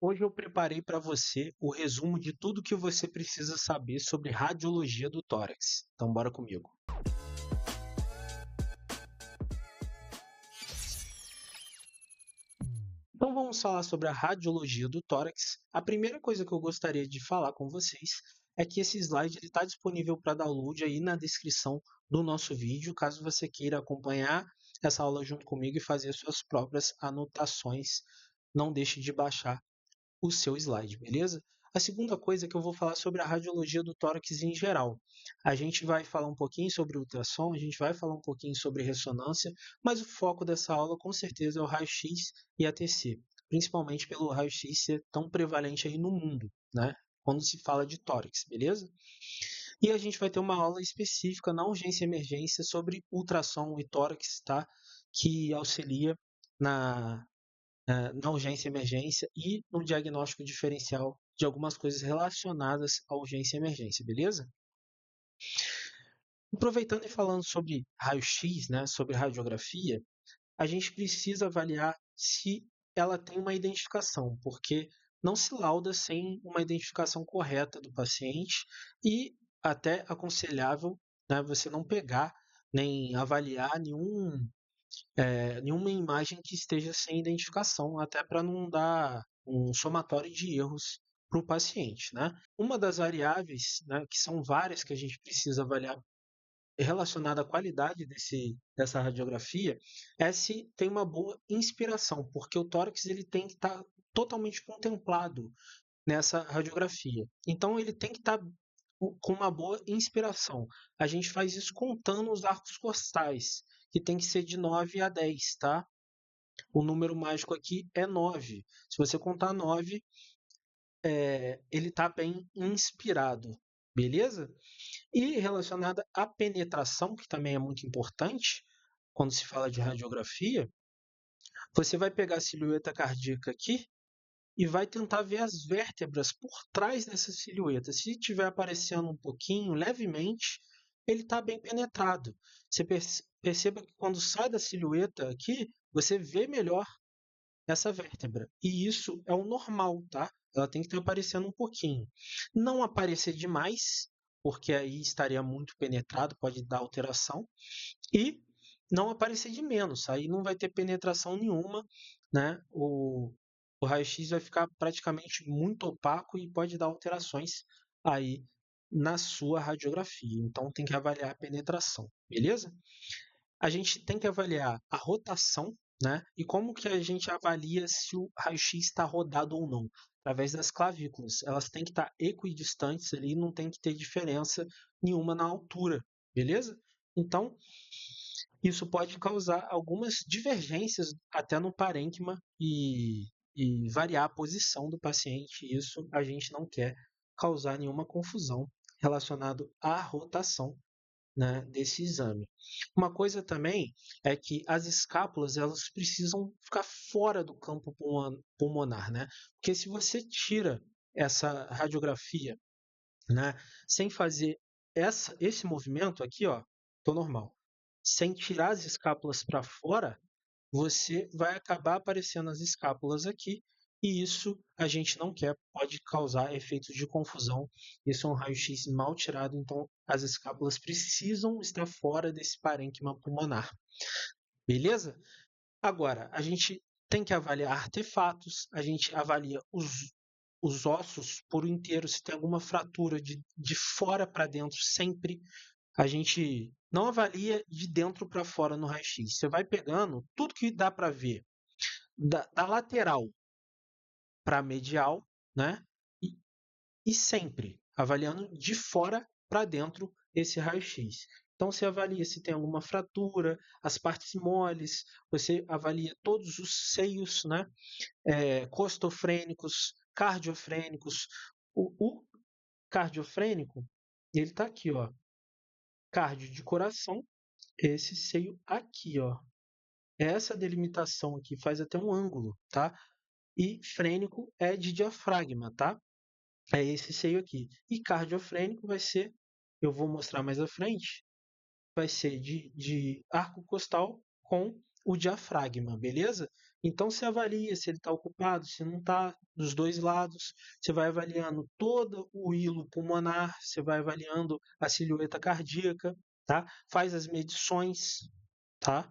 Hoje eu preparei para você o resumo de tudo que você precisa saber sobre radiologia do tórax. Então, bora comigo. Então, vamos falar sobre a radiologia do tórax. A primeira coisa que eu gostaria de falar com vocês é que esse slide está disponível para download aí na descrição do nosso vídeo, caso você queira acompanhar essa aula junto comigo e fazer suas próprias anotações. Não deixe de baixar o seu slide, beleza? A segunda coisa é que eu vou falar sobre a radiologia do tórax em geral. A gente vai falar um pouquinho sobre ultrassom, a gente vai falar um pouquinho sobre ressonância, mas o foco dessa aula com certeza é o raio-x e ATC, principalmente pelo raio-x ser tão prevalente aí no mundo, né? Quando se fala de tórax, beleza? E a gente vai ter uma aula específica na urgência e emergência sobre ultrassom e tórax, tá? Que auxilia na na urgência e emergência e no diagnóstico diferencial de algumas coisas relacionadas à urgência e emergência, beleza? Aproveitando e falando sobre raio-x, né, sobre radiografia, a gente precisa avaliar se ela tem uma identificação, porque não se lauda sem uma identificação correta do paciente e até aconselhável, né, você não pegar nem avaliar nenhuma imagem que esteja sem identificação, até para não dar um somatório de erros para o paciente, né? Uma das variáveis, né, que são várias que a gente precisa avaliar relacionada à qualidade dessa radiografia, é se tem uma boa inspiração, porque o tórax ele tem que estar totalmente contemplado nessa radiografia. Então ele tem que estar com uma boa inspiração. A gente faz isso contando os arcos costais, que tem que ser de 9 a 10, tá? O número mágico aqui é 9. Se você contar 9, ele está bem inspirado, beleza? E relacionada à penetração, que também é muito importante quando se fala de radiografia, você vai pegar a silhueta cardíaca aqui e vai tentar ver as vértebras por trás dessa silhueta. Se estiver aparecendo um pouquinho, levemente, ele está bem penetrado. Você perceba que quando sai da silhueta aqui, você vê melhor essa vértebra. E isso é o normal, tá? Ela tem que estar aparecendo um pouquinho. Não aparecer demais, porque aí estaria muito penetrado, pode dar alteração. E não aparecer de menos, aí não vai ter penetração nenhuma, né? O raio-x vai ficar praticamente muito opaco e pode dar alterações aí na sua radiografia. Então tem que avaliar a penetração, beleza? A gente tem que avaliar a rotação, né? E como que a gente avalia se o raio-x está rodado ou não? Através das clavículas. Elas têm que estar equidistantes ali, não tem que ter diferença nenhuma na altura, beleza? Então, isso pode causar algumas divergências até no parênquima e variar a posição do paciente. Isso a gente não quer causar nenhuma confusão relacionado à rotação, né, desse exame. Uma coisa também é que as escápulas elas precisam ficar fora do campo pulmonar, né? Porque se você tira essa radiografia, né, sem fazer esse movimento aqui, ó, tô normal, sem tirar as escápulas para fora, você vai acabar aparecendo as escápulas aqui, e isso a gente não quer, pode causar efeitos de confusão. Isso é um raio-x mal tirado, então as escápulas precisam estar fora desse parênquima pulmonar. Beleza? Agora, a gente tem que avaliar artefatos, a gente avalia os ossos por inteiro, se tem alguma fratura de fora para dentro sempre. A gente não avalia de dentro para fora no raio-x. Você vai pegando tudo que dá para ver da lateral para medial, né? E, e sempre avaliando de fora para dentro esse raio-x. Então você avalia se tem alguma fratura, as partes moles, você avalia todos os seios, né? Costofrênicos, cardiofrênicos. O cardiofrênico, ele está aqui, ó. Cardio de coração, esse seio aqui, ó. Essa delimitação aqui faz até um ângulo, tá? E frênico é de diafragma, tá? É esse seio aqui. E cardiofrênico vai ser, eu vou mostrar mais à frente, vai ser de arco costal com o diafragma, beleza? Então você avalia se ele está ocupado, se não está, dos dois lados. Você vai avaliando todo o hilo pulmonar, você vai avaliando a silhueta cardíaca, tá? Faz as medições, tá?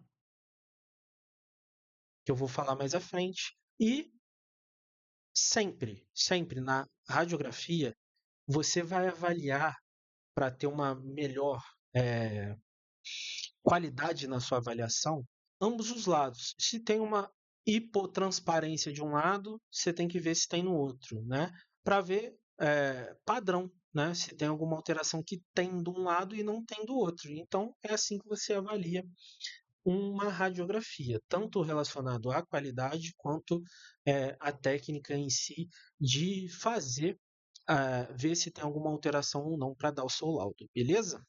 Que eu vou falar mais à frente. E sempre na radiografia, você vai avaliar para ter uma melhor qualidade na sua avaliação, ambos os lados. Se tem uma hipotransparência de um lado, você tem que ver se tem no outro, né? Para ver padrão, né? Se tem alguma alteração que tem de um lado e não tem do outro. Então, é assim que você avalia uma radiografia, tanto relacionado à qualidade quanto à técnica em si de fazer, ver se tem alguma alteração ou não para dar o seu laudo, beleza?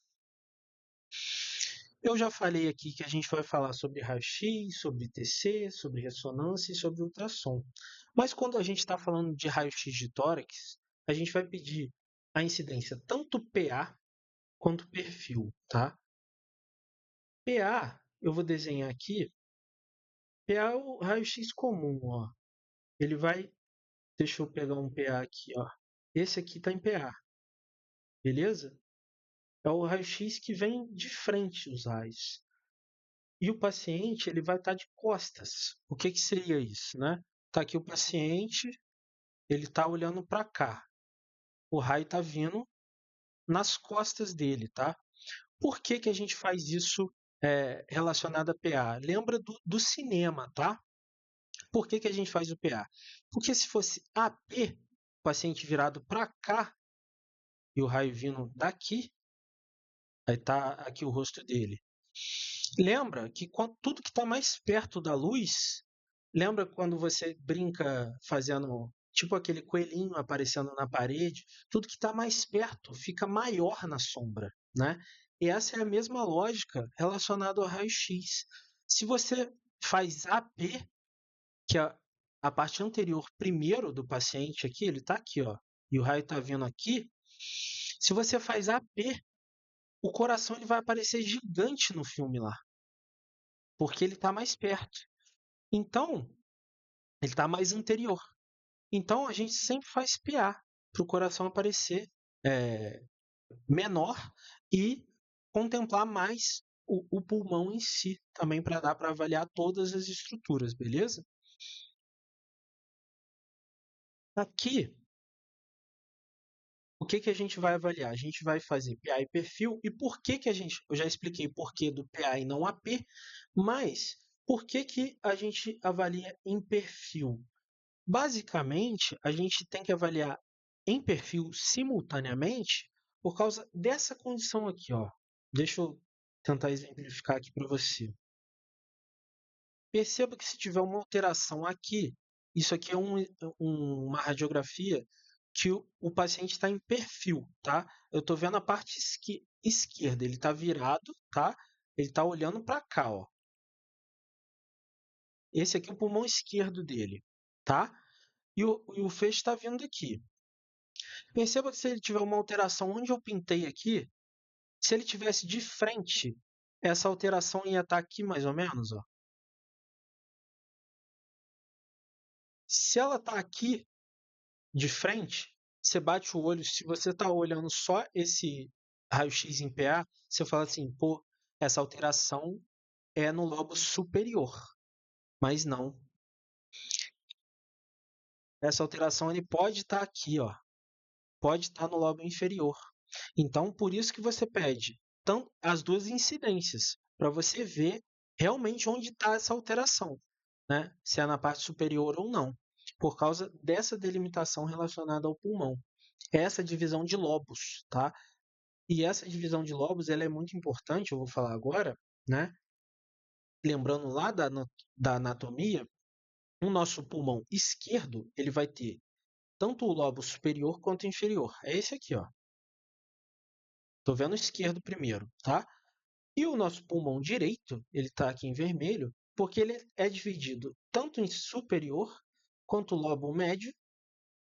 Eu já falei aqui que a gente vai falar sobre raio-x, sobre TC, sobre ressonância e sobre ultrassom. Mas quando a gente está falando de raio-x de tórax, a gente vai pedir a incidência tanto PA quanto perfil, tá? PA, eu vou desenhar aqui. PA é o raio-x comum, ó. Ele vai, deixa eu pegar um PA aqui, ó. Esse aqui está em PA, beleza? É o raio-x que vem de frente os raios. E o paciente ele vai estar de costas. O que seria isso, né? Tá aqui o paciente, ele está olhando para cá. O raio está vindo nas costas dele, tá? Por que a gente faz isso relacionado a PA? Lembra do cinema, tá? Por que a gente faz o PA? Porque se fosse AP, o paciente virado para cá e o raio vindo daqui, aí tá aqui o rosto dele. Lembra que tudo que está mais perto da luz, lembra quando você brinca fazendo tipo aquele coelhinho aparecendo na parede? Tudo que está mais perto fica maior na sombra, né? E essa é a mesma lógica relacionada ao raio-x. Se você faz AP, que é a parte anterior primeiro do paciente aqui, ele está aqui, ó, e o raio está vindo aqui. Se você faz AP, o coração ele vai aparecer gigante no filme lá, porque ele está mais perto. Então, ele está mais anterior. Então, a gente sempre faz PA para o coração aparecer menor e contemplar mais o pulmão em si, também para dar para avaliar todas as estruturas, beleza? Aqui, o que a gente vai avaliar? A gente vai fazer PA e perfil, e por que a gente. Eu já expliquei por que do PA e não AP, mas por que a gente avalia em perfil? Basicamente, a gente tem que avaliar em perfil simultaneamente por causa dessa condição aqui, ó. Deixa eu tentar exemplificar aqui para você. Perceba que se tiver uma alteração aqui, isso aqui é uma radiografia que o paciente está em perfil, tá? Eu estou vendo a parte esquerda, ele está virado, tá? Ele está olhando para cá, ó. Esse aqui é o pulmão esquerdo dele, tá? E o feixe está vindo aqui. Perceba que se ele tiver uma alteração onde eu pintei aqui, se ele tivesse de frente, essa alteração ia estar aqui mais ou menos, ó. Se ela está aqui de frente, você bate o olho, se você está olhando só esse raio-x em PA, você fala assim, pô, essa alteração é no lobo superior, mas não. Essa alteração ele pode estar aqui, ó, pode estar no lobo inferior. Então, por isso que você pede as duas incidências, para você ver realmente onde está essa alteração, né? Se é na parte superior ou não, por causa dessa delimitação relacionada ao pulmão. Essa divisão de lobos, tá? E essa divisão de lobos ela é muito importante, eu vou falar agora, né? Lembrando lá da anatomia, o nosso pulmão esquerdo ele vai ter tanto o lobo superior quanto inferior. É esse aqui, ó. Tô vendo o esquerdo primeiro, tá? E o nosso pulmão direito, ele está aqui em vermelho, porque ele é dividido tanto em superior, quanto lobo médio,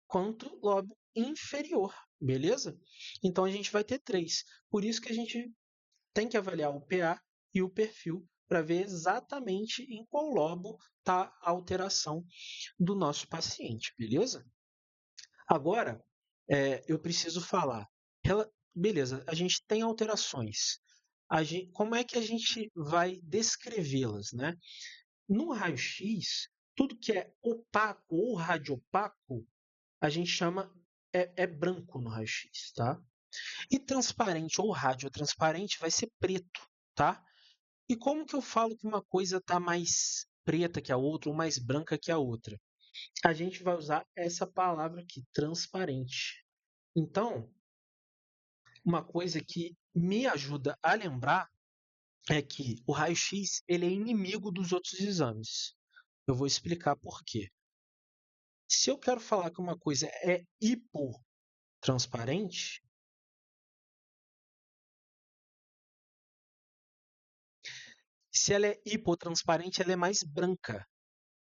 quanto lobo inferior, beleza? Então a gente vai ter três. Por isso que a gente tem que avaliar o PA e o perfil para ver exatamente em qual lobo está a alteração do nosso paciente, beleza? Agora, eu preciso falar. Beleza, a gente tem alterações. Como é que a gente vai descrevê-las, né? No raio-x, tudo que é opaco ou radiopaco, a gente chama é branco no raio-x, tá? E transparente ou radiotransparente vai ser preto, tá? E como que eu falo que uma coisa está mais preta que a outra ou mais branca que a outra? A gente vai usar essa palavra aqui, transparente. Então, uma coisa que me ajuda a lembrar é que o raio-x ele é inimigo dos outros exames. Eu vou explicar por quê. Se eu quero falar que uma coisa é hipotransparente, se ela é hipotransparente, ela é mais branca,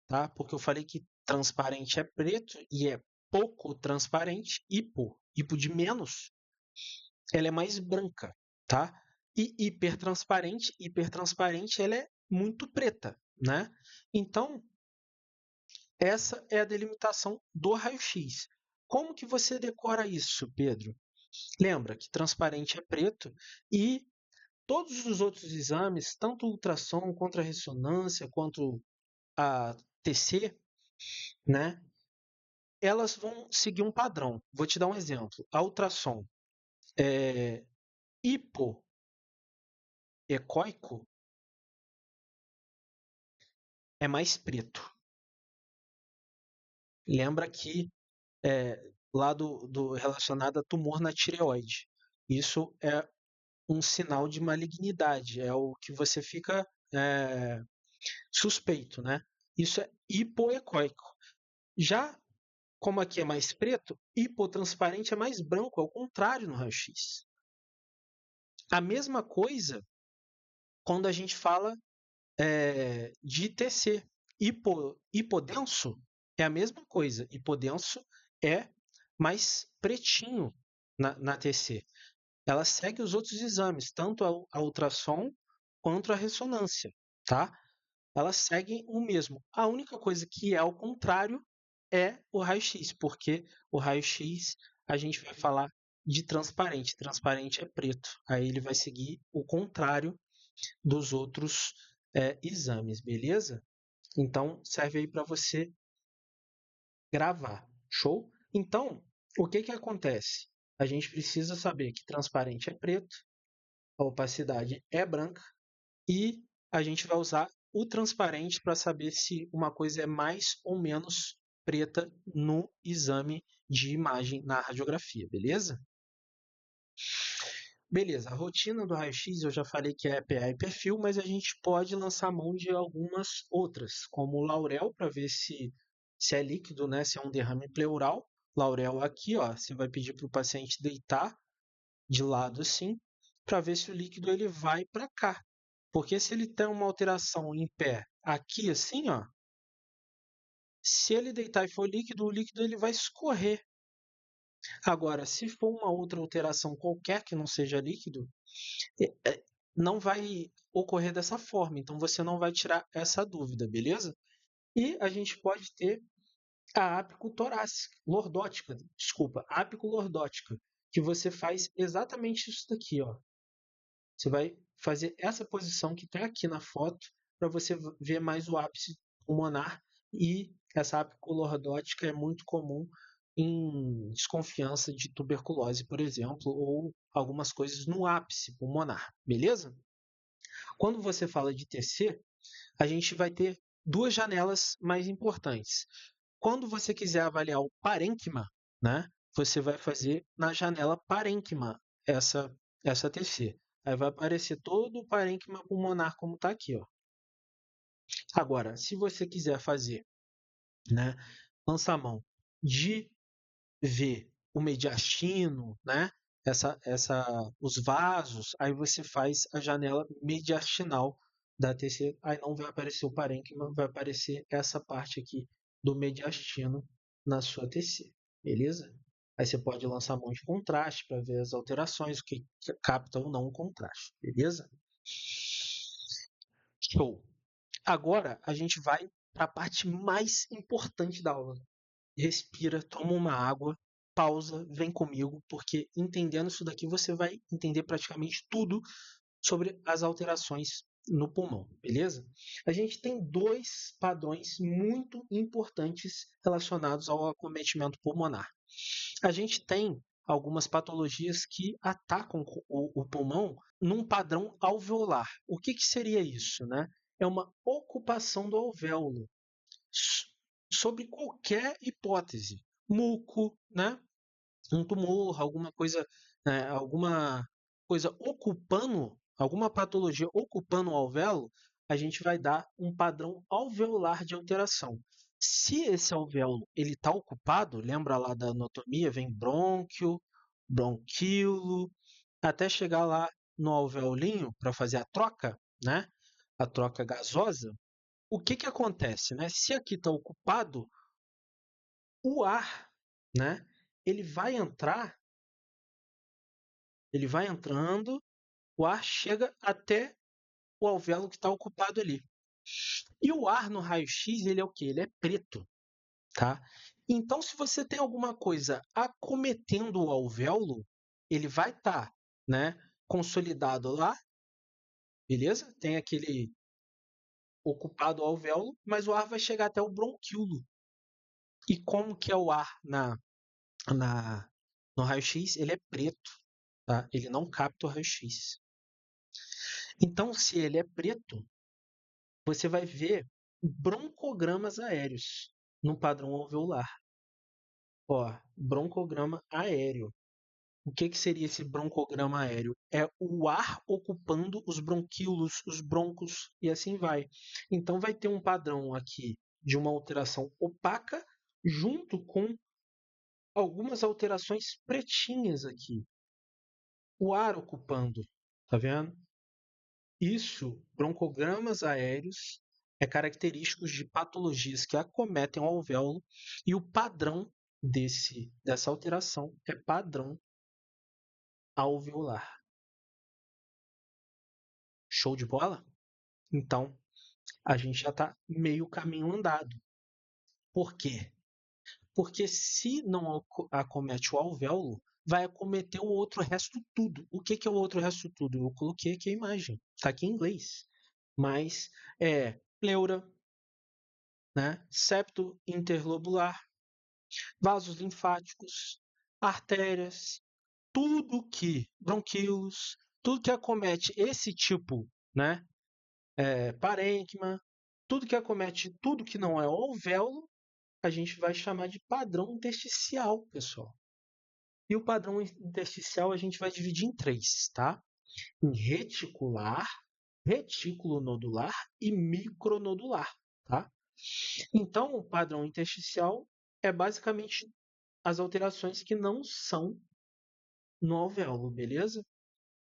tá? Porque eu falei que transparente é preto e é pouco transparente, hipo de menos, ela é mais branca, tá? E hipertransparente, ela é muito preta, né? Então, essa é a delimitação do raio-x. Como que você decora isso, Pedro? Lembra que transparente é preto e todos os outros exames, tanto o ultrassom quanto a ressonância, quanto a TC, né, elas vão seguir um padrão. Vou te dar um exemplo. A ultrassom é, hipoecóico é mais preto. Lembra que lá do relacionado a tumor na tireoide. Isso é um sinal de malignidade, é o que você fica suspeito, né? Isso é hipoecóico. Já como aqui é mais preto, hipotransparente é mais branco, é o contrário no raio-x. A mesma coisa quando a gente fala de TC. Hipodenso é a mesma coisa. Hipodenso é mais pretinho na TC. Ela segue os outros exames, tanto a ultrassom quanto a ressonância, tá? Elas seguem o mesmo. A única coisa que é ao contrário é o raio-x, porque o raio-x a gente vai falar de transparente. Transparente é preto. Aí ele vai seguir o contrário dos outros exames, beleza? Então serve aí para você gravar. Show? Então, o que que acontece? A gente precisa saber que transparente é preto, a opacidade é branca e a gente vai usar o transparente para saber se uma coisa é mais ou menos preta no exame de imagem na radiografia, beleza? Beleza, a rotina do raio-x eu já falei que é PA e perfil, mas a gente pode lançar mão de algumas outras, como o Laurel, para ver se é líquido, né? Se é um derrame pleural. Laurel aqui, ó, você vai pedir para o paciente deitar de lado assim, para ver se o líquido ele vai para cá. Porque se ele tem uma alteração em pé aqui assim, ó, se ele deitar e for líquido, o líquido ele vai escorrer. Agora, se for uma outra alteração qualquer que não seja líquido, não vai ocorrer dessa forma. Então você não vai tirar essa dúvida, beleza? E a gente pode ter a apicotorácica, lordótica, desculpa, apicolordótica, que você faz exatamente isso daqui, ó. Você vai fazer essa posição que está aqui na foto para você ver mais o ápice pulmonar e essa apicolordótica é muito comum em desconfiança de tuberculose, por exemplo, ou algumas coisas no ápice pulmonar, beleza? Quando você fala de TC, a gente vai ter duas janelas mais importantes. Quando você quiser avaliar o parênquima, né, você vai fazer na janela parênquima essa TC. Aí vai aparecer todo o parênquima pulmonar como está aqui, ó. Agora, se você quiser fazer, né, lançamão de ver o mediastino, né, os vasos, aí você faz a janela mediastinal da TC, aí não vai aparecer o parênquima, vai aparecer essa parte aqui do mediastino na sua TC, beleza? Aí você pode lançar mão de contraste para ver as alterações, o que capta ou não o contraste, beleza? Show. Agora a gente vai para a parte mais importante da aula. Respira, toma uma água, pausa, vem comigo, porque entendendo isso daqui você vai entender praticamente tudo sobre as alterações no pulmão, beleza? A gente tem dois padrões muito importantes relacionados ao acometimento pulmonar. A gente tem algumas patologias que atacam o pulmão num padrão alveolar. O que seria isso, né? É uma ocupação do alvéolo sobre qualquer hipótese. Muco, né? Um tumor, alguma coisa ocupando, alguma patologia ocupando o alvéolo, a gente vai dar um padrão alveolar de alteração. Se esse alvéolo ele está ocupado, lembra lá da anatomia, vem brônquio, bronquíolo, até chegar lá no alveolinho para fazer a troca, né? A troca gasosa. O que acontece, né? Se aqui está ocupado, o ar, né? Ele vai entrar, ele vai entrando, o ar chega até o alvéolo que está ocupado ali. E o ar no raio-x, ele é o quê? Ele é preto, tá? Então, se você tem alguma coisa acometendo o alvéolo, ele vai estar, né, consolidado lá, beleza? Tem aquele ocupado alvéolo, mas o ar vai chegar até o bronquíolo. E como que é o ar na no raio-x? Ele é preto, tá? Ele não capta o raio-x. Então, se ele é preto, você vai ver broncogramas aéreos no padrão alveolar. Ó, broncograma aéreo. O que seria esse broncograma aéreo? É o ar ocupando os bronquíolos, os broncos e assim vai. Então vai ter um padrão aqui de uma alteração opaca junto com algumas alterações pretinhas aqui. O ar ocupando, tá vendo? Isso, broncogramas aéreos, é característico de patologias que acometem o alvéolo e o padrão dessa alteração é padrão alveolar. Show de bola? Então, a gente já está meio caminho andado. Por quê? Porque se não acomete o alvéolo, vai acometer o outro resto tudo. O que é o outro resto tudo? Eu coloquei aqui a imagem, está aqui em inglês. Mas é pleura, né? Septo interlobular, vasos linfáticos, artérias, tudo que, bronquíolos, tudo que acomete esse tipo, né? Parênquima, tudo que acomete tudo que não é alvéolo, a gente vai chamar de padrão intersticial, pessoal. E o padrão intersticial a gente vai dividir em três, tá? Em reticular, retículo nodular e micronodular, tá? Então, o padrão intersticial é basicamente as alterações que não são no alvéolo, beleza?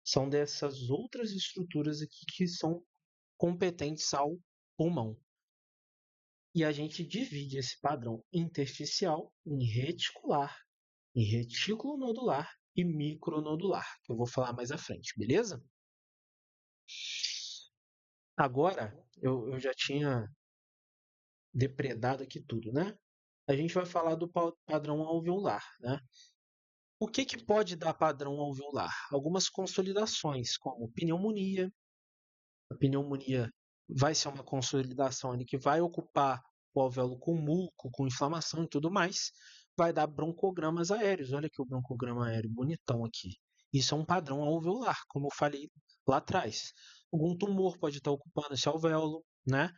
São dessas outras estruturas aqui que são competentes ao pulmão. E a gente divide esse padrão intersticial em reticular, em retículo nodular e micronodular, que eu vou falar mais à frente, beleza? Agora, eu já tinha depredado aqui tudo, né? A gente vai falar do padrão alveolar, né? O que pode dar padrão alveolar? Algumas consolidações, como pneumonia. A pneumonia vai ser uma consolidação ali que vai ocupar o alvéolo com muco, com inflamação e tudo mais. Vai dar broncogramas aéreos. Olha aqui o broncograma aéreo, bonitão aqui. Isso é um padrão alveolar, como eu falei lá atrás. Algum tumor pode estar ocupando esse alvéolo, né?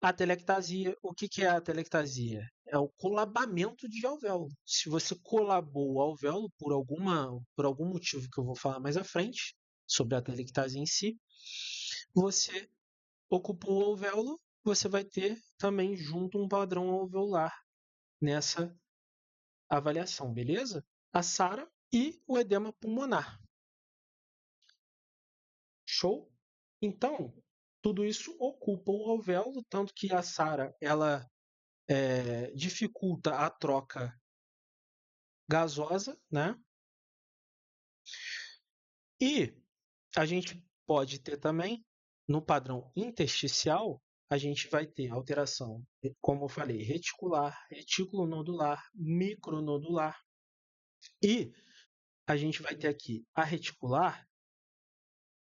A telectasia, o que é a telectasia? É o colabamento de alvéolo. Se você colabou o alvéolo por algum motivo que eu vou falar mais à frente, sobre a telectasia em si, você ocupou o alvéolo, você vai ter também junto um padrão alveolar nessa avaliação, beleza? A SARA e o edema pulmonar. Show? Então, tudo isso ocupa o alvéolo, tanto que a SARA ela dificulta a troca gasosa, né? E a gente pode ter também No padrão intersticial, a gente vai ter alteração, como eu falei, reticular, retículo nodular, micronodular. E a gente vai ter aqui a reticular,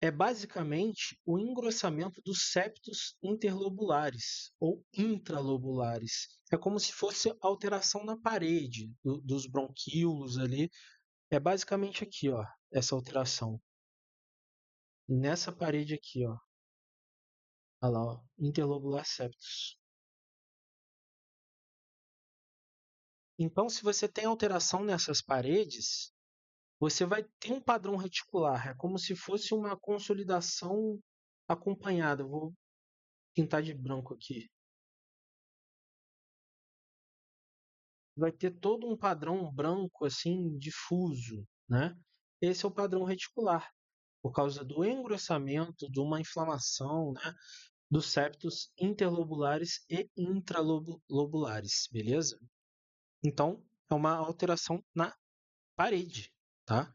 é basicamente o engrossamento dos septos interlobulares ou intralobulares. É como se fosse alteração na parede dos bronquíolos ali. É basicamente aqui, ó, essa alteração. Nessa parede aqui, ó. Olha lá, ó, interlobular septus. Então, se você tem alteração nessas paredes, você vai ter um padrão reticular. É como se fosse uma consolidação acompanhada. Eu vou pintar de branco aqui. Vai ter todo um padrão branco assim difuso, né? Esse é o padrão reticular, por causa do engrossamento, de uma inflamação, né, dos septos interlobulares e intralobulares, beleza? Então, é uma alteração na parede, tá?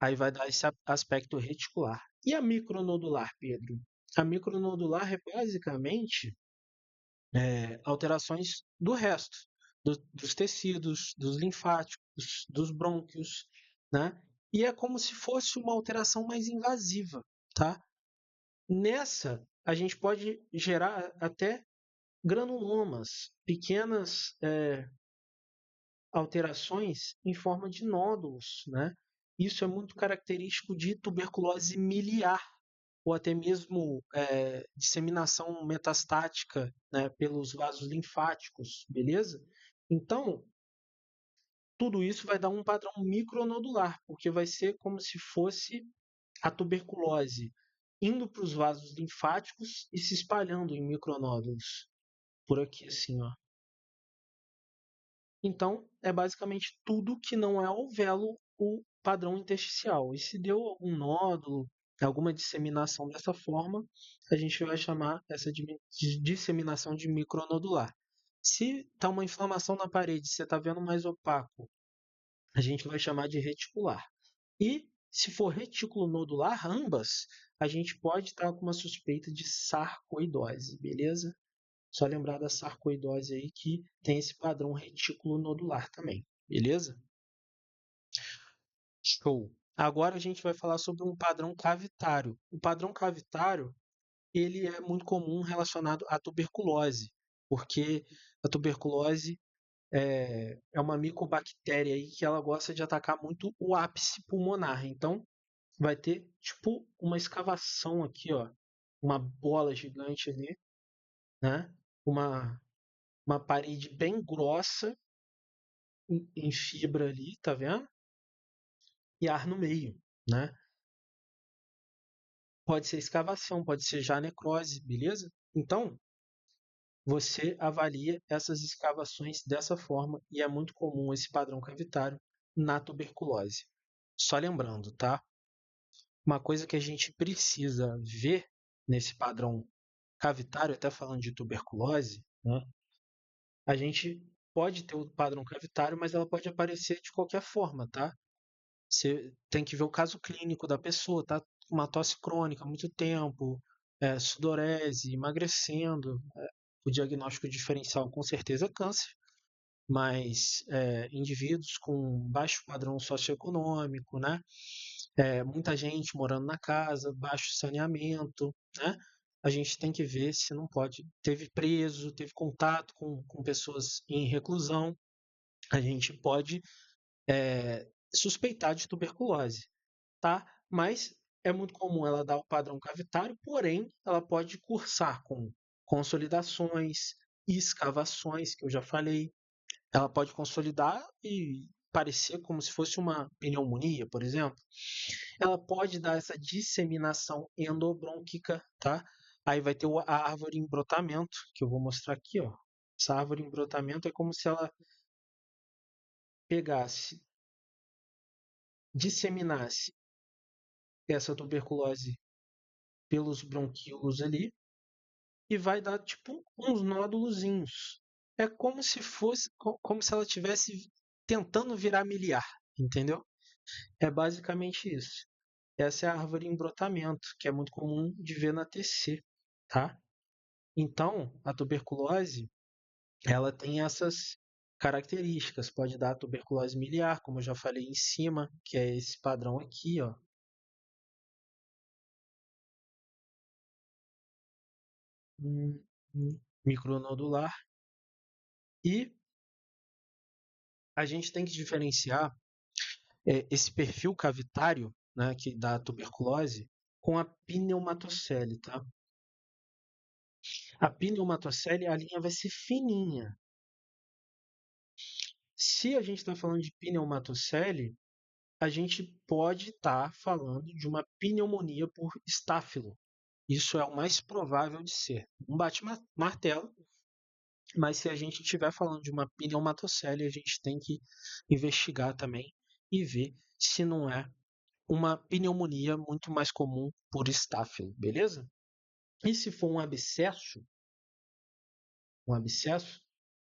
Aí vai dar esse aspecto reticular. E a micronodular, Pedro? A micronodular é basicamente alterações do resto, dos tecidos, dos linfáticos, dos brônquios, né? E é como se fosse uma alteração mais invasiva, tá? Nessa, a gente pode gerar até granulomas, pequenas alterações em forma de nódulos, né? Isso é muito característico de tuberculose miliar, ou até mesmo disseminação metastática, né, pelos vasos linfáticos, beleza? Então, tudo isso vai dar um padrão micronodular, porque vai ser como se fosse a tuberculose indo para os vasos linfáticos e se espalhando em micronódulos, por aqui assim, ó. Então, é basicamente tudo que não é alvéolo o padrão intersticial. E se deu algum nódulo, alguma disseminação dessa forma, a gente vai chamar essa de disseminação de micronodular. Se está uma inflamação na parede, você está vendo mais opaco, a gente vai chamar de reticular. E se for retículo nodular, ambas, a gente pode estar com uma suspeita de sarcoidose, beleza? Só lembrar da sarcoidose aí que tem esse padrão retículo nodular também, beleza? Show. Agora a gente vai falar sobre um padrão cavitário. O padrão cavitário, ele é muito comum relacionado à tuberculose, porque a tuberculose é uma micobactéria aí que ela gosta de atacar muito o ápice pulmonar. Então, vai ter tipo uma escavação aqui, ó, uma bola gigante ali, né? Uma, uma parede bem grossa em fibra ali, tá vendo? E ar no meio, né? Pode ser escavação, pode ser já necrose, beleza? Então, você avalia essas escavações dessa forma e é muito comum esse padrão cavitário na tuberculose. Só lembrando, tá? Uma coisa que a gente precisa ver nesse padrão cavitário, até falando de tuberculose, né? A gente pode ter o padrão cavitário, mas ela pode aparecer de qualquer forma, tá? Você tem que ver o caso clínico da pessoa, tá? Uma tosse crônica há muito tempo, sudorese, emagrecendo. O diagnóstico diferencial com certeza é câncer, mas indivíduos com baixo padrão socioeconômico, né? Muita gente morando na casa, baixo saneamento, né? A gente tem que ver se não pode. Teve preso, teve contato com pessoas em reclusão, a gente pode suspeitar de tuberculose, tá? Mas é muito comum ela dar o padrão cavitário, porém ela pode cursar com consolidações, escavações, que eu já falei. Ela pode consolidar e parecer como se fosse uma pneumonia, por exemplo. Ela pode dar essa disseminação endobrônquica, tá? Aí vai ter a árvore em brotamento, que eu vou mostrar aqui, ó. Essa árvore em brotamento é como se ela pegasse, disseminasse essa tuberculose pelos bronquíolos ali e vai dar tipo uns nódulozinhos. É como se fosse, como se ela estivesse tentando virar miliar, entendeu? É basicamente isso. Essa é a árvore em brotamento, que é muito comum de ver na TC, tá? Então, a tuberculose, ela tem essas características. Pode dar tuberculose miliar, como eu já falei em cima, que é esse padrão aqui, ó. Micronodular. E a gente tem que diferenciar esse perfil cavitário, né, que dá a tuberculose, com a pneumatocele, tá? A pneumatocele, a linha vai ser fininha. Se a gente está falando de pneumatocele, a gente pode estar falando de uma pneumonia por estáfilo. Isso é o mais provável de ser. Um bate-martelo, mas se a gente estiver falando de uma pneumatocele, a gente tem que investigar também e ver se não é uma pneumonia muito mais comum por estáfilo, beleza? E se for um abscesso,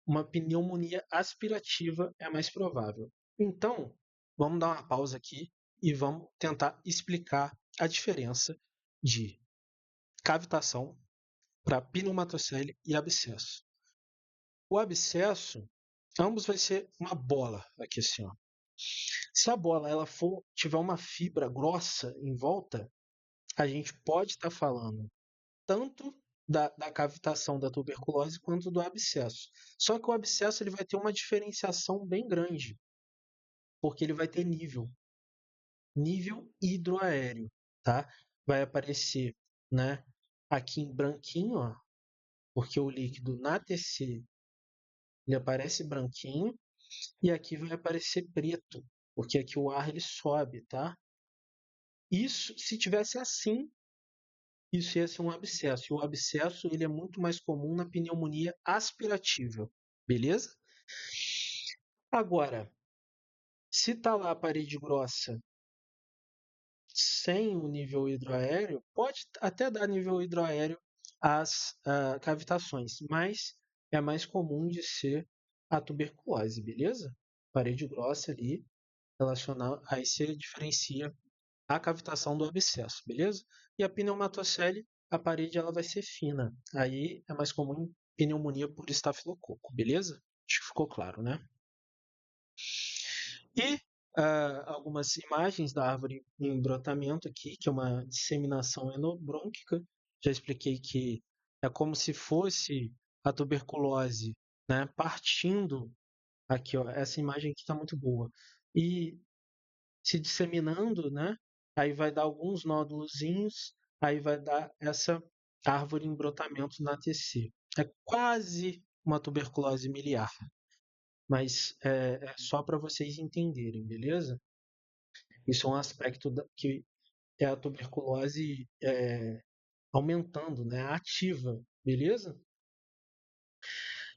uma pneumonia aspirativa é mais provável. Então, vamos dar uma pausa aqui e vamos tentar explicar a diferença de cavitação para pneumatocele e abscesso. O abscesso, ambos vai ser uma bola aqui assim, ó. Se a bola tiver uma fibra grossa em volta, a gente pode estar falando tanto da cavitação da tuberculose quanto do abscesso. Só que o abscesso ele vai ter uma diferenciação bem grande, porque ele vai ter nível hidroaéreo, tá? Vai aparecer, né, aqui em branquinho, ó, porque o líquido na TC ele aparece branquinho e aqui vai aparecer preto, porque aqui o ar ele sobe, tá? Isso, se tivesse assim, isso ia ser um abscesso. E o abscesso ele é muito mais comum na pneumonia aspirativa, beleza? Agora, se tá lá a parede grossa sem o nível hidroaéreo, pode até dar nível hidroaéreo às cavitações, mas é mais comum de ser a tuberculose, beleza? Parede grossa ali, relacionar, aí você diferencia a cavitação do abscesso, beleza? E a pneumatocele, a parede ela vai ser fina, aí é mais comum pneumonia por estafilococo, beleza? Acho que ficou claro, né? E algumas imagens da árvore em brotamento aqui, que é uma disseminação enobrônquica. Já expliquei que é como se fosse a tuberculose, né, partindo aqui, ó, essa imagem aqui está muito boa. E se disseminando, né, aí vai dar alguns nódulozinhos, aí vai dar essa árvore em brotamento na TC. É quase uma tuberculose miliar, mas é só para vocês entenderem, beleza? Isso é um aspecto que é a tuberculose aumentando, né, ativa, beleza?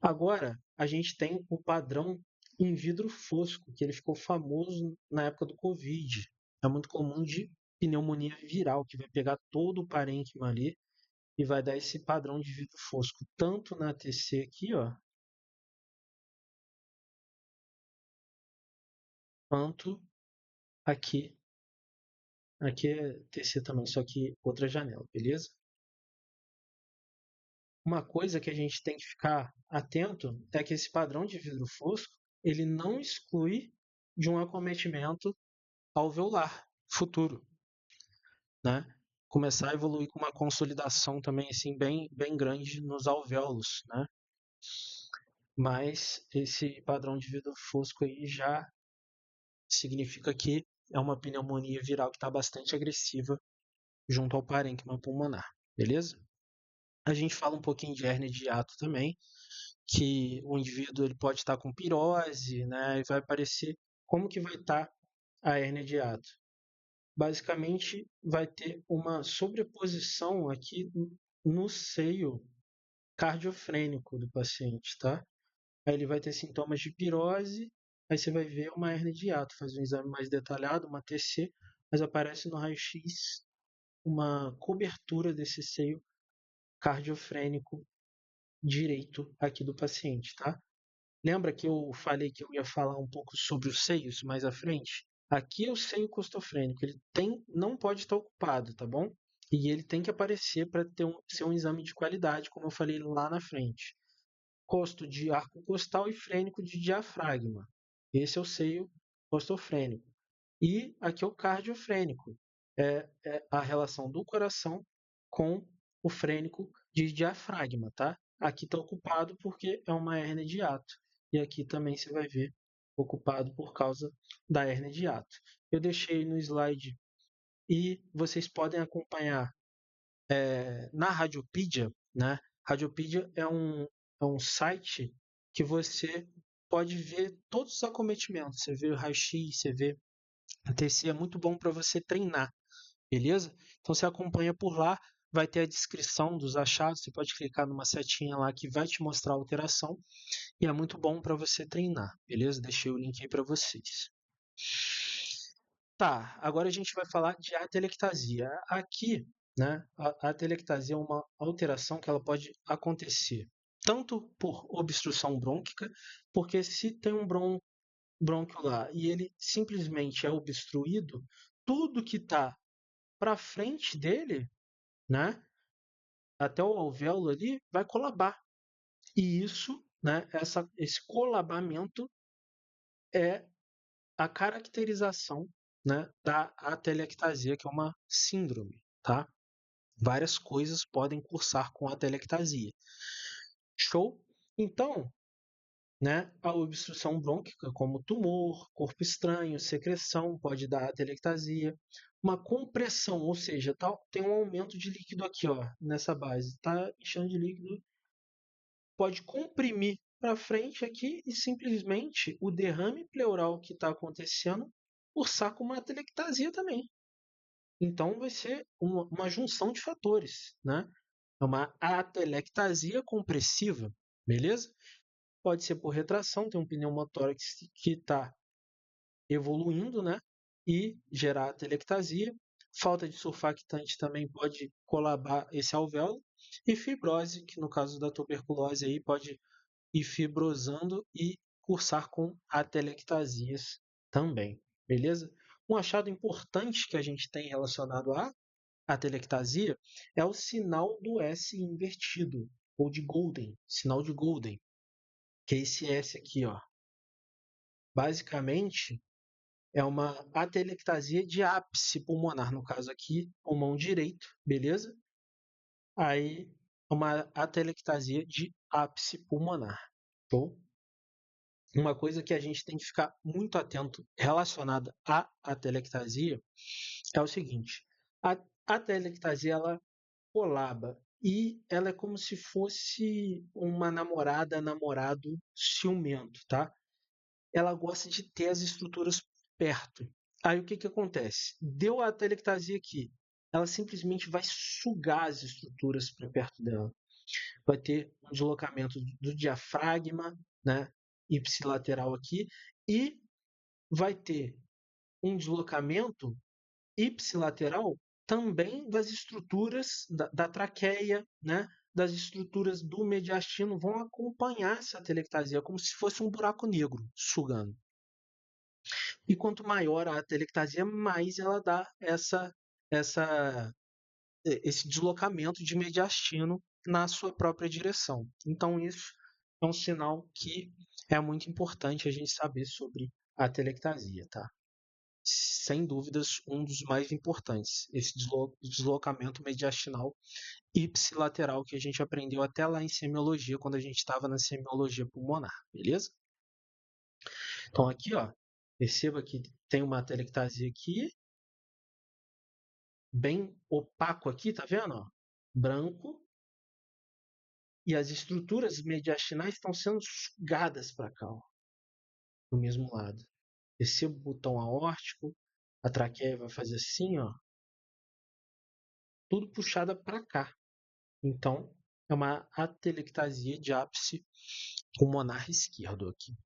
Agora, a gente tem o padrão em vidro fosco, que ele ficou famoso na época do Covid. É muito comum de pneumonia viral, que vai pegar todo o parênquima ali e vai dar esse padrão de vidro fosco, tanto na TC aqui, ó, quanto aqui. Aqui é TC também, só que outra janela, beleza? Uma coisa que a gente tem que ficar atento é que esse padrão de vidro fosco ele não exclui de um acometimento alveolar futuro, né? Começar a evoluir com uma consolidação também assim bem grande nos alvéolos, né? Mas esse padrão de vidro fosco aí já significa que é uma pneumonia viral que está bastante agressiva junto ao parênquima pulmonar, beleza? A gente fala um pouquinho de hérnia de hiato também, que o indivíduo ele pode estar com pirose, né? E vai aparecer como que vai estar a hérnia de hiato. Basicamente, vai ter uma sobreposição aqui no seio cardiofrênico do paciente, tá? Aí ele vai ter sintomas de pirose, aí você vai ver uma hérnia de hiato, faz um exame mais detalhado, uma TC, mas aparece no raio-x uma cobertura desse seio cardiofrênico direito aqui do paciente, tá? Lembra que eu falei que eu ia falar um pouco sobre os seios mais à frente? Aqui é o seio costofrênico, ele não pode estar ocupado, tá bom? E ele tem que aparecer para ser um exame de qualidade, como eu falei lá na frente. Costo de arco costal e frênico de diafragma. Esse é o seio costofrênico. E aqui é o cardiofrênico, é a relação do coração com o frênico de diafragma, tá? Aqui está ocupado porque é uma hérnia de hiato. E aqui também você vai ver ocupado por causa da hérnia de hiato. Eu deixei no slide e vocês podem acompanhar na Radiopedia, né? Radiopedia é um site que você pode ver todos os acometimentos. Você vê o raio-x, você vê a TC, é muito bom para você treinar, beleza? Então você acompanha por lá, vai ter a descrição dos achados, você pode clicar numa setinha lá que vai te mostrar a alteração e é muito bom para você treinar, beleza? Deixei o link aí para vocês. Tá, agora a gente vai falar de atelectasia. Aqui, né, a atelectasia é uma alteração que ela pode acontecer tanto por obstrução brônquica, porque se tem um brônquio lá e ele simplesmente é obstruído, tudo que está para frente dele, né, até o alvéolo ali, vai colabar. E isso, né, esse colabamento é a caracterização, né, da atelectasia, que é uma síndrome, tá? Várias coisas podem cursar com atelectasia. Show? Então, né, a obstrução brônquica, como tumor, corpo estranho, secreção, pode dar atelectasia. Uma compressão, ou seja, tem um aumento de líquido aqui, ó, nessa base. Está enchendo de líquido, pode comprimir para frente aqui e simplesmente o derrame pleural que está acontecendo cursar com uma atelectasia também. Então vai ser uma junção de fatores, né? É uma atelectasia compressiva, beleza? Pode ser por retração, tem um pneumotórax que está evoluindo, né? E gerar atelectasia. Falta de surfactante também pode colabar esse alvéolo. E fibrose, que no caso da tuberculose aí pode ir fibrosando e cursar com atelectasias também, beleza? Um achado importante que a gente tem relacionado à atelectasia é o sinal do S invertido, ou de Golden, sinal de Golden, que é esse S aqui, ó. Basicamente, é uma atelectasia de ápice pulmonar, no caso aqui, pulmão direito, beleza? Aí, uma atelectasia de ápice pulmonar. Show? Uma coisa que a gente tem que ficar muito atento relacionada à atelectasia é o seguinte: a atelectasia ela colaba e ela é como se fosse uma namorado ciumento, tá? Ela gosta de ter as estruturas perto. Aí o que que acontece? Deu a atelectasia aqui, ela simplesmente vai sugar as estruturas para perto dela. Vai ter um deslocamento do diafragma, né, ipsilateral aqui, e vai ter um deslocamento ipsilateral também das estruturas da traqueia, né, das estruturas do mediastino vão acompanhar essa atelectasia, como se fosse um buraco negro sugando. E quanto maior a atelectasia, mais ela dá essa, esse deslocamento de mediastino na sua própria direção. Então, isso é um sinal que é muito importante a gente saber sobre a atelectasia, tá? Sem dúvidas, um dos mais importantes, esse deslocamento mediastinal ipsilateral que a gente aprendeu até lá em semiologia, quando a gente estava na semiologia pulmonar, beleza? Então aqui, ó, perceba que tem uma atelectasia aqui, bem opaco aqui, tá vendo? Ó? Branco, e as estruturas mediastinais estão sendo sugadas para cá, ó, do mesmo lado. Perceba o botão aórtico, a traqueia vai fazer assim, ó, tudo puxada para cá. Então, é uma atelectasia de ápice pulmonar esquerdo aqui.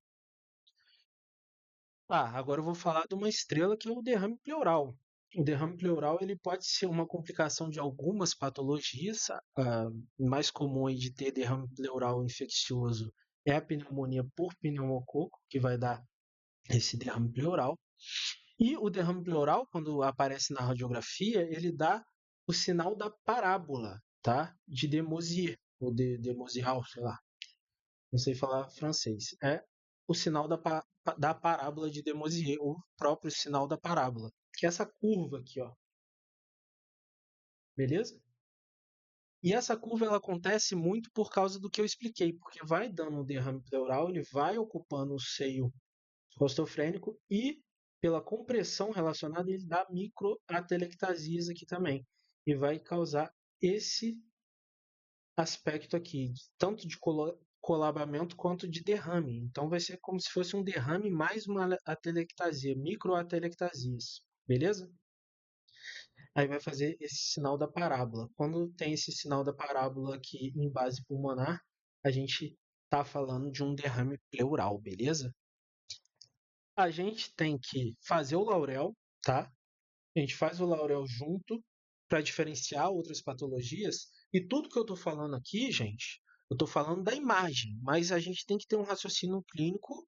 Agora eu vou falar de uma estrela que é o derrame pleural. O derrame pleural ele pode ser uma complicação de algumas patologias. A mais comum de ter derrame pleural infeccioso é a pneumonia por pneumococo, que vai dar esse derrame pleural. E o derrame pleural, quando aparece na radiografia, ele dá o sinal da parábola, tá? De de Mauzier, ou de Mauzial, sei lá. Não sei falar francês. É o sinal da parábola de de Mauzier, o próprio sinal da parábola, que é essa curva aqui, ó. Beleza? E essa curva ela acontece muito por causa do que eu expliquei, porque vai dando um derrame pleural, ele vai ocupando o seio rostofrênico e pela compressão relacionada ele dá microatelectasias aqui também e vai causar esse aspecto aqui, tanto de colabamento quanto de derrame. Então vai ser como se fosse um derrame mais uma atelectasia, microatelectasias, beleza? Aí vai fazer esse sinal da parábola. Quando tem esse sinal da parábola aqui em base pulmonar, a gente está falando de um derrame pleural, beleza? A gente tem que fazer o Laurel, tá? A gente faz o Laurel junto para diferenciar outras patologias. E tudo que eu estou falando aqui, gente, eu estou falando da imagem, mas a gente tem que ter um raciocínio clínico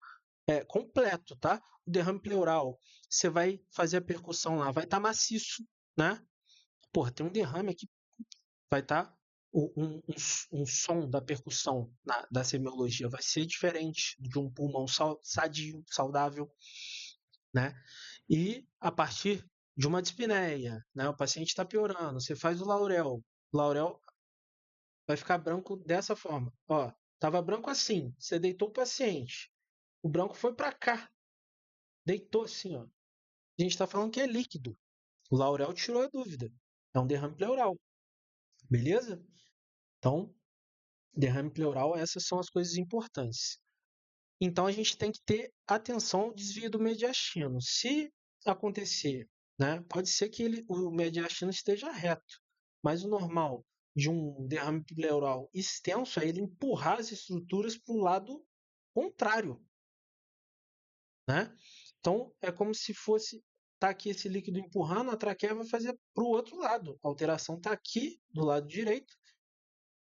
completo, tá? O derrame pleural, você vai fazer a percussão lá, vai estar maciço, né? Porra, tem um derrame aqui, vai estar um som da percussão da semiologia vai ser diferente de um pulmão sadio, saudável, né? E a partir de uma dispneia, né? O paciente está piorando, você faz o laurel vai ficar branco dessa forma, ó, tava branco assim, você deitou o paciente, o branco foi para cá, deitou assim, ó. A gente está falando que é líquido. O laurel tirou a dúvida. É um derrame pleural, beleza? Então, derrame pleural, essas são as coisas importantes. Então a gente tem que ter atenção ao desvio do mediastino. Se acontecer, né, pode ser que o mediastino esteja reto, mas o normal de um derrame pleural extenso é ele empurrar as estruturas para o lado contrário, né? Então é como se fosse tá aqui esse líquido empurrando, a traqueia vai fazer para o outro lado. A alteração está aqui do lado direito,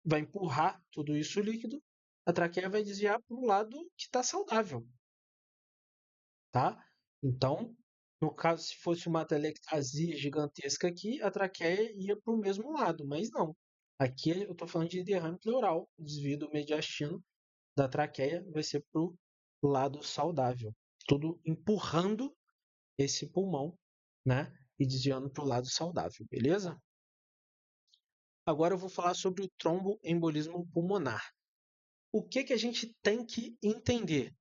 vai empurrar tudo isso líquido, a traqueia vai desviar para o lado que está saudável, tá? Então, no caso, se fosse uma atelectasia gigantesca aqui, a traqueia ia para o mesmo lado, mas não. Aqui eu estou falando de derrame pleural, o desvio do mediastino da traqueia vai ser para o lado saudável, tudo empurrando esse pulmão, né? E desviando para o lado saudável, beleza? Agora eu vou falar sobre o tromboembolismo pulmonar. O que a gente tem que entender?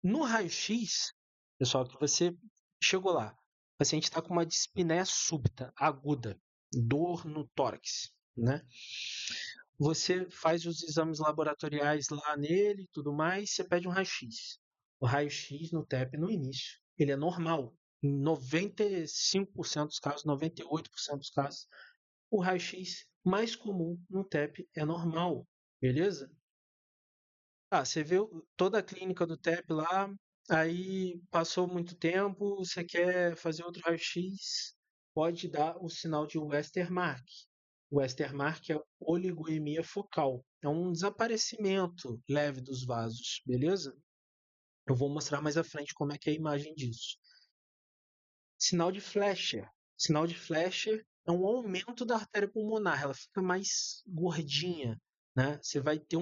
No raio-x, pessoal, que você chegou lá, o paciente está com uma dispneia súbita, aguda, dor no tórax, né? Você faz os exames laboratoriais lá nele e tudo mais, você pede um raio-x. O raio-x no TEP, no início, ele é normal. Em 95% dos casos, 98% dos casos, o raio-x mais comum no TEP é normal, beleza? Ah, você vê toda a clínica do TEP lá, aí passou muito tempo, você quer fazer outro raio-x, pode dar o sinal de Westermarck. O Westermarck é oligoemia focal, é um desaparecimento leve dos vasos, beleza? Eu vou mostrar mais à frente como é que é a imagem disso. Sinal de Flecher. Sinal de Flecher é um aumento da artéria pulmonar, ela fica mais gordinha, né? Você vai ter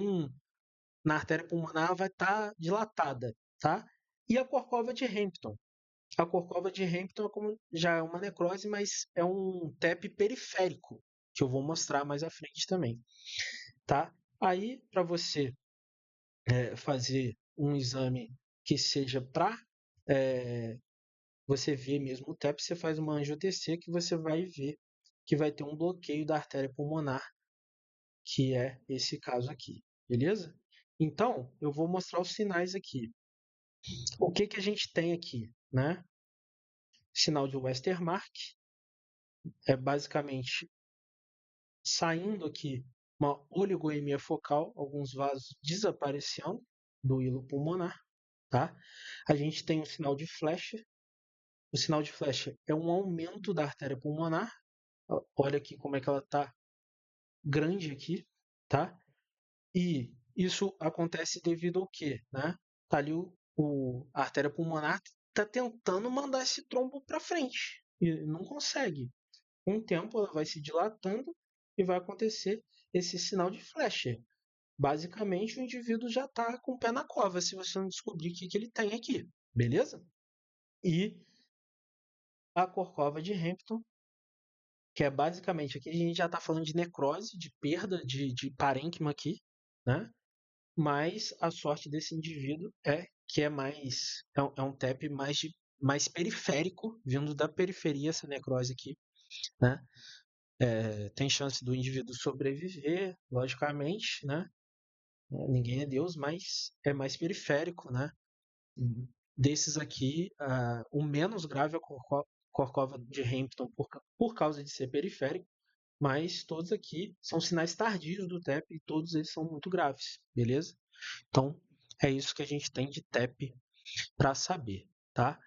na artéria pulmonar vai estar dilatada, tá? E a corcova de Hampton. A corcova de Hampton já é uma necrose, mas é um TEP periférico, que eu vou mostrar mais à frente também, tá? Aí, para você fazer um exame que seja para você ver mesmo o TEP, você faz uma angio-TC que você vai ver que vai ter um bloqueio da artéria pulmonar, que é esse caso aqui, beleza? Então, eu vou mostrar os sinais aqui. O que a gente tem aqui, né? Sinal de Westermarck é basicamente saindo aqui uma oligoemia focal, alguns vasos desaparecendo do hilo pulmonar, tá? A gente tem o sinal de Flecher. O sinal de Flecher é um aumento da artéria pulmonar. Olha aqui como é que ela está grande aqui, tá? E isso acontece devido ao quê, né? Tá ali a artéria pulmonar está tentando mandar esse trombo para frente e não consegue. Com o tempo, ela vai se dilatando e vai acontecer esse sinal de Flecher. Basicamente, o indivíduo já está com o pé na cova se você não descobrir o que ele tem aqui, beleza? E a corcova de Hampton, que é basicamente, aqui a gente já está falando de necrose, de perda de parênquima aqui, né? Mas a sorte desse indivíduo é que é um TEP mais periférico, vindo da periferia essa necrose aqui, né? Tem chance do indivíduo sobreviver, logicamente, né? Ninguém é Deus, mas é mais periférico, né? Desses aqui, o menos grave é a corcova de Hampton por causa de ser periférico, mas todos aqui são sinais tardios do TEP e todos eles são muito graves, beleza? Então, é isso que a gente tem de TEP para saber, tá?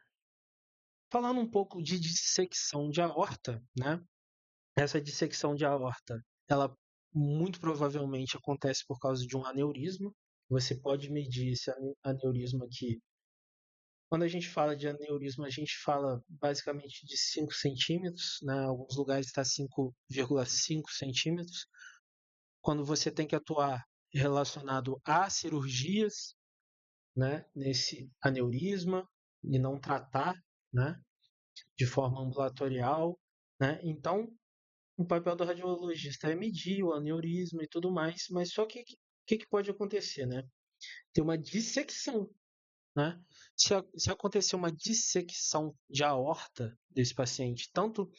Falando um pouco de dissecção de aorta, né? Essa dissecção de aorta, ela muito provavelmente acontece por causa de um aneurisma. Você pode medir esse aneurisma aqui. Quando a gente fala de aneurisma, a gente fala basicamente de 5 centímetros, né? Em alguns lugares está 5,5 centímetros. Quando você tem que atuar relacionado a cirurgias, né, nesse aneurisma e não tratar, né, de forma ambulatorial, né? Então, o papel do radiologista é medir o aneurisma e tudo mais, mas só que pode acontecer, né? Tem uma dissecção, né? Se acontecer uma dissecção de aorta desse paciente, tanto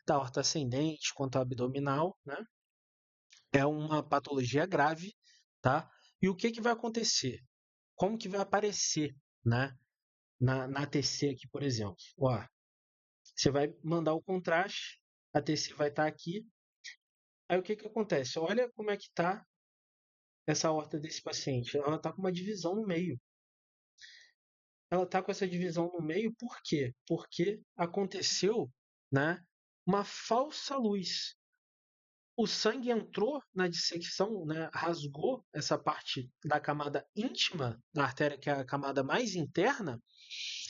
da aorta ascendente quanto abdominal, né? É uma patologia grave, tá? E o que vai acontecer? Como que vai aparecer, né? Na TC aqui, por exemplo. Ó, você vai mandar o contraste, a TC vai estar aqui. Aí o que acontece? Olha como é que está essa aorta desse paciente. Ela está com uma divisão no meio. Ela está com essa divisão no meio por quê? Porque aconteceu, né, uma falsa luz. O sangue entrou na dissecção, né, rasgou essa parte da camada íntima da artéria, que é a camada mais interna,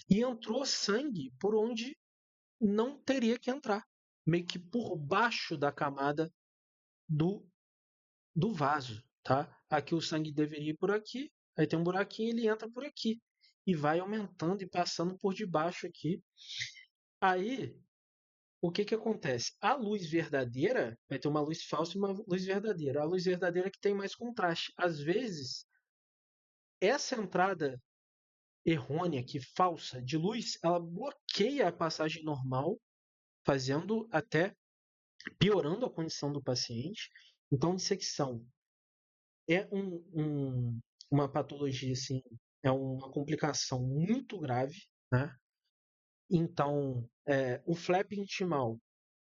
e entrou sangue por onde não teria que entrar, meio que por baixo da camada do, do vaso, tá? Aqui o sangue deveria ir por aqui, aí tem um buraquinho, ele entra por aqui e vai aumentando e passando por debaixo aqui. Aí, o que acontece? A luz verdadeira vai ter uma luz falsa e uma luz verdadeira. A luz verdadeira é que tem mais contraste. Às vezes, essa entrada errônea, que falsa, de luz, ela bloqueia a passagem normal, fazendo até piorando a condição do paciente. Então, dissecção é uma patologia, assim, é uma complicação muito grave, né? Então, o flap intimal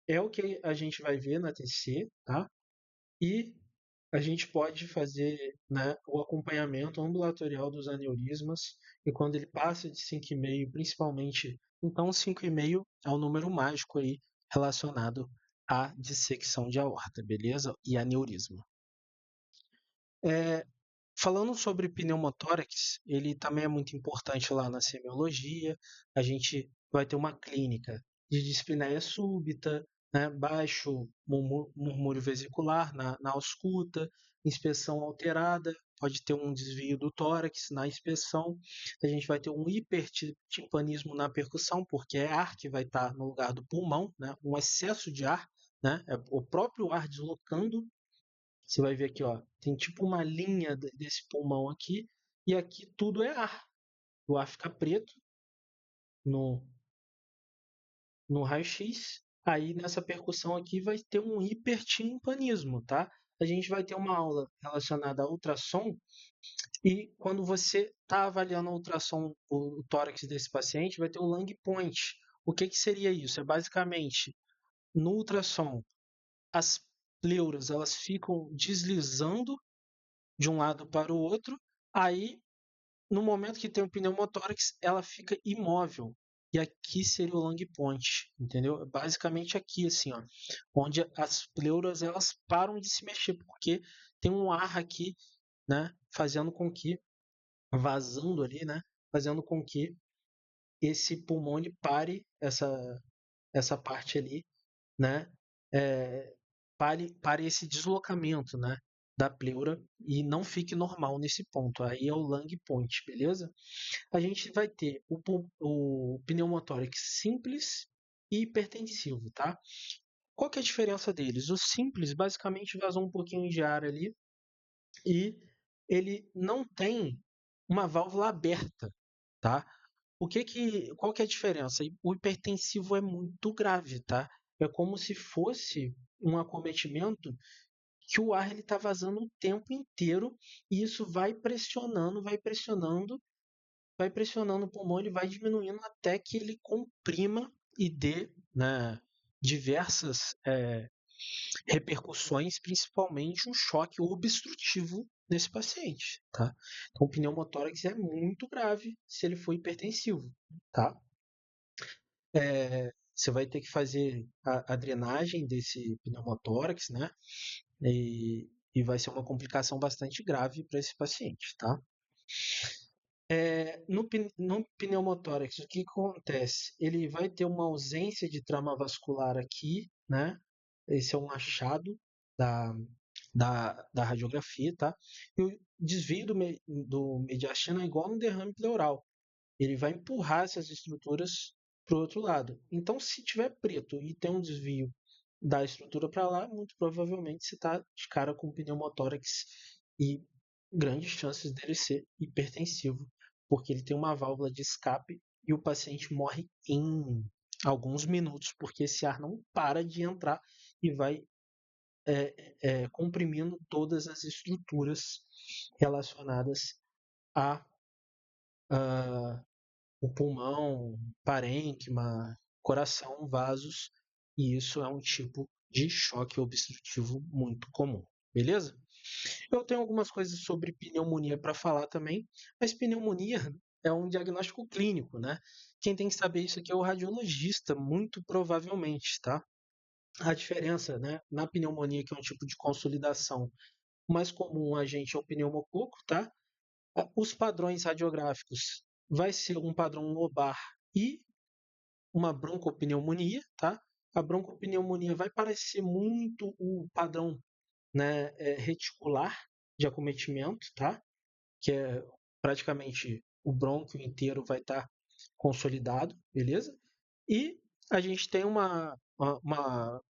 é o que a gente vai ver na TC, tá? E a gente pode fazer, né, o acompanhamento ambulatorial dos aneurismas, e quando ele passa de 5,5, principalmente, então 5,5 é o número mágico aí relacionado à dissecção de aorta, beleza? E aneurisma. Falando sobre pneumotórax, ele também é muito importante lá na semiologia. A gente vai ter uma clínica de dispneia súbita, né, baixo murmúrio vesicular na ausculta, inspeção alterada, pode ter um desvio do tórax na inspeção. A gente vai ter um hipertimpanismo na percussão, porque é ar que vai estar no lugar do pulmão, né, um excesso de ar, né, é o próprio ar deslocando. Você vai ver aqui, ó, tem tipo uma linha desse pulmão aqui, e aqui tudo é ar. O ar fica preto no, no raio-x. Aí nessa percussão aqui vai ter um hipertimpanismo, tá? A gente vai ter uma aula relacionada a ultrassom, e quando você está avaliando a ultrassom, o tórax desse paciente, vai ter o lung point. O que seria isso? É basicamente, no ultrassom, as pleuras elas ficam deslizando de um lado para o outro, aí no momento que tem o pneumotórax, ela fica imóvel. E aqui seria o lung point, entendeu? Basicamente aqui, assim, ó, onde as pleuras elas param de se mexer, porque tem um ar aqui, né, fazendo com que, vazando ali, né, fazendo com que esse pulmão ele pare essa parte ali, né? Pare esse deslocamento, né? Da pleura e não fique normal nesse ponto. Aí é o lung point, beleza? A gente vai ter o pneumotórax simples e hipertensivo, tá? Qual que é a diferença deles? O simples basicamente vazou um pouquinho de ar ali e ele não tem uma válvula aberta, tá? Qual que é a diferença? O hipertensivo é muito grave, tá? É como se fosse um acometimento que o ar ele está vazando o tempo inteiro e isso vai pressionando o pulmão, ele vai diminuindo até que ele comprima e dê, né, diversas repercussões, principalmente um choque obstrutivo nesse paciente, tá? Então, o pneumotórax é muito grave se ele for hipertensivo, tá? Você vai ter que fazer a drenagem desse pneumotórax, né? E vai ser uma complicação bastante grave para esse paciente, tá? No pneumotórax, o que acontece? Ele vai ter uma ausência de trama vascular aqui, né? Esse é um achado da, da radiografia, tá? E o desvio do mediastino é igual no derrame pleural. Ele vai empurrar essas estruturas para o outro lado. Então, se tiver preto e tem um desvio da estrutura para lá, muito provavelmente você está de cara com pneumotórax e grandes chances dele ser hipertensivo, porque ele tem uma válvula de escape e o paciente morre em alguns minutos, porque esse ar não para de entrar e vai comprimindo todas as estruturas relacionadas a, a o pulmão, parênquima, coração, vasos, e isso é um tipo de choque obstrutivo muito comum, beleza? Eu tenho algumas coisas sobre pneumonia para falar também, mas pneumonia é um diagnóstico clínico, né? Quem tem que saber isso aqui é o radiologista, muito provavelmente, tá? A diferença, né, na pneumonia, que é um tipo de consolidação, o mais comum a gente é o pneumococo, tá? Os padrões radiográficos vai ser um padrão lobar e uma broncopneumonia, tá? A broncopneumonia vai parecer muito o padrão, né, reticular de acometimento, tá? Que é praticamente o brônquio inteiro vai estar consolidado, beleza? E a gente tem uma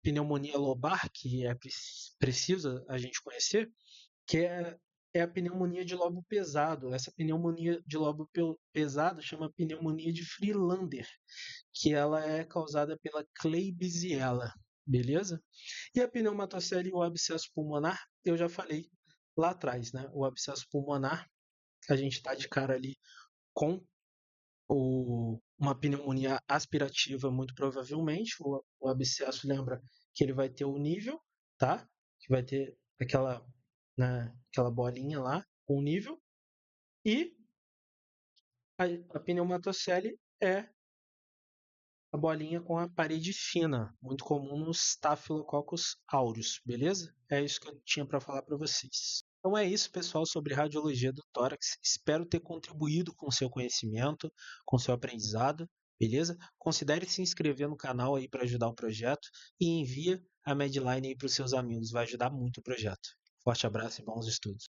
pneumonia lobar que precisa a gente conhecer, que é a pneumonia de lobo pesado. Essa pneumonia de lobo pesado chama pneumonia de Freelander, que ela é causada pela Klebsiella, beleza? E a pneumatocele e o abscesso pulmonar, eu já falei lá atrás, né? O abscesso pulmonar, a gente está de cara ali com uma pneumonia aspirativa, muito provavelmente. O abscesso lembra que ele vai ter o nível, tá? Que vai ter aquela, né, aquela bolinha lá com o nível. E a pneumatocele é a bolinha com a parede fina, muito comum no Staphylococcus aureus, beleza? É isso que eu tinha para falar para vocês. Então é isso, pessoal, sobre radiologia do tórax. Espero ter contribuído com o seu conhecimento, com o seu aprendizado, beleza? Considere se inscrever no canal aí para ajudar o projeto e envia a Medline aí para os seus amigos, vai ajudar muito o projeto. Forte abraço e bons estudos.